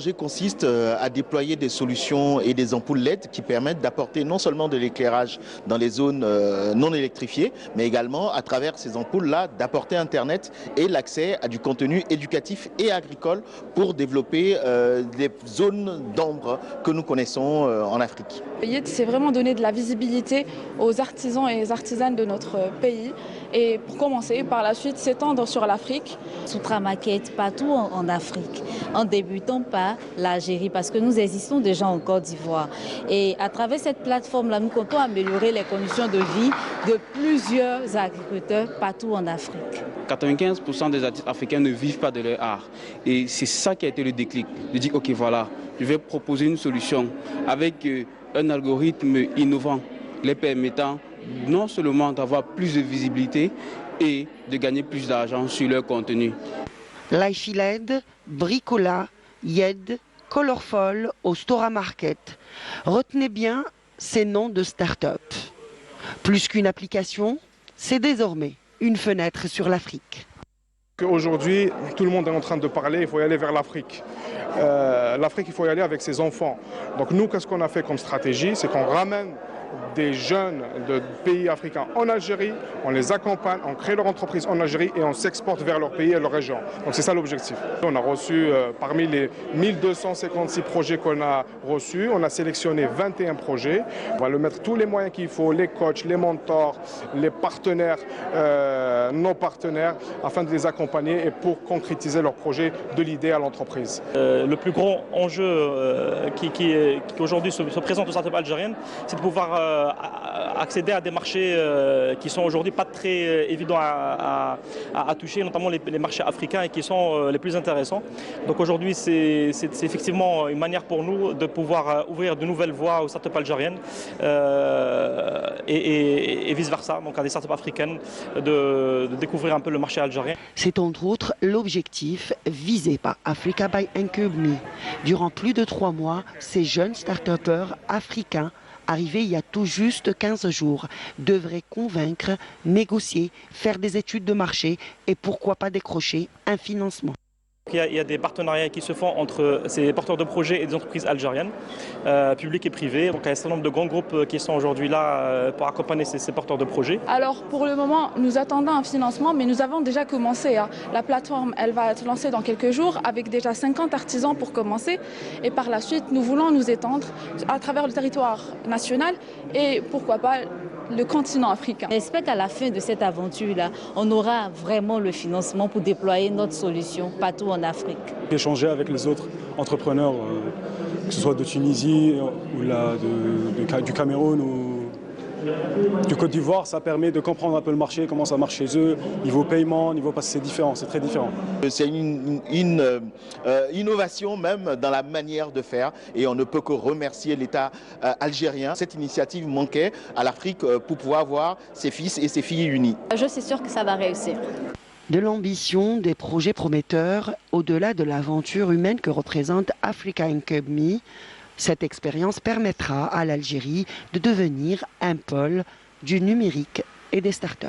projet consiste à déployer des solutions et des ampoules LED qui permettent d'apporter non seulement de l'éclairage dans les zones non électrifiées, mais également à travers ces ampoules-là d'apporter Internet et l'accès à du contenu éducatif et agricole pour développer des zones d'ombre que nous connaissons en Afrique. YED, c'est vraiment donner de la visibilité aux artisans et les artisanes de notre pays et pour commencer, par la suite, s'étendre sur l'Afrique. Soutra Market partout en Afrique, en débutant par l'Algérie parce que nous existons déjà en Côte d'Ivoire. Et à travers cette plateforme-là, nous comptons améliorer les conditions de vie de plusieurs agriculteurs partout en Afrique. 95% des artistes africains ne vivent pas de leur art. Et c'est ça qui a été le déclic. De dire, ok, voilà, je vais proposer une solution avec un algorithme innovant, les permettant non seulement d'avoir plus de visibilité et de gagner plus d'argent sur leur contenu. Laichi LED, Bricola, YED, Colorful au Stora Market. Retenez bien ces noms de start-up. Plus qu'une application, c'est désormais une fenêtre sur l'Afrique. Aujourd'hui, tout le monde est en train de parler, il faut y aller vers l'Afrique. L'Afrique, il faut y aller avec ses enfants. Donc nous, qu'est-ce qu'on a fait comme stratégie? C'est qu'on ramène des jeunes de pays africains en Algérie, on les accompagne, on crée leur entreprise en Algérie et on s'exporte vers leur pays et leur région. Donc c'est ça l'objectif. On a reçu, parmi les 1256 projets qu'on a reçus, on a sélectionné 21 projets. On va leur mettre tous les moyens qu'il faut, les coachs, les mentors, les partenaires, nos partenaires, afin de les accompagner et pour concrétiser leur projet de l'idée à l'entreprise. Le plus grand enjeu qui aujourd'hui se présente aux startups algériennes, c'est de pouvoir accéder à des marchés qui sont aujourd'hui pas très évidents à toucher, notamment les marchés africains et qui sont les plus intéressants. Donc aujourd'hui, c'est effectivement une manière pour nous de pouvoir ouvrir de nouvelles voies aux startups algériennes et vice-versa, donc à des startups africaines de découvrir un peu le marché algérien. C'est entre autres l'objectif visé par Africa by IncubeMe. Durant plus de 3 mois, ces jeunes start-upers africains arrivés il y a tout juste 15 jours, devraient convaincre, négocier, faire des études de marché et pourquoi pas décrocher un financement. Il y a des partenariats qui se font entre ces porteurs de projets et des entreprises algériennes, publiques et privées. Donc il y a un certain nombre de grands groupes qui sont aujourd'hui là pour accompagner ces porteurs de projets. Alors pour le moment, nous attendons un financement, mais nous avons déjà commencé. La plateforme, elle va être lancée dans quelques jours avec déjà 50 artisans pour commencer. Et par la suite, nous voulons nous étendre à travers le territoire national et pourquoi pas le continent africain. J'espère qu'à la fin de cette aventure-là, on aura vraiment le financement pour déployer notre solution partout en Afrique. Échanger avec les autres entrepreneurs, que ce soit de Tunisie ou du Cameroun ou du Côte d'Ivoire, ça permet de comprendre un peu le marché, comment ça marche chez eux, niveau paiement, c'est différent, c'est très différent. C'est une innovation même dans la manière de faire et on ne peut que remercier l'État algérien. Cette initiative manquait à l'Afrique pour pouvoir voir ses fils et ses filles unis. Je suis sûre que ça va réussir. De l'ambition, des projets prometteurs, au-delà de l'aventure humaine que représente Africa IncubeMe, cette expérience permettra à l'Algérie de devenir un pôle du numérique et des startups.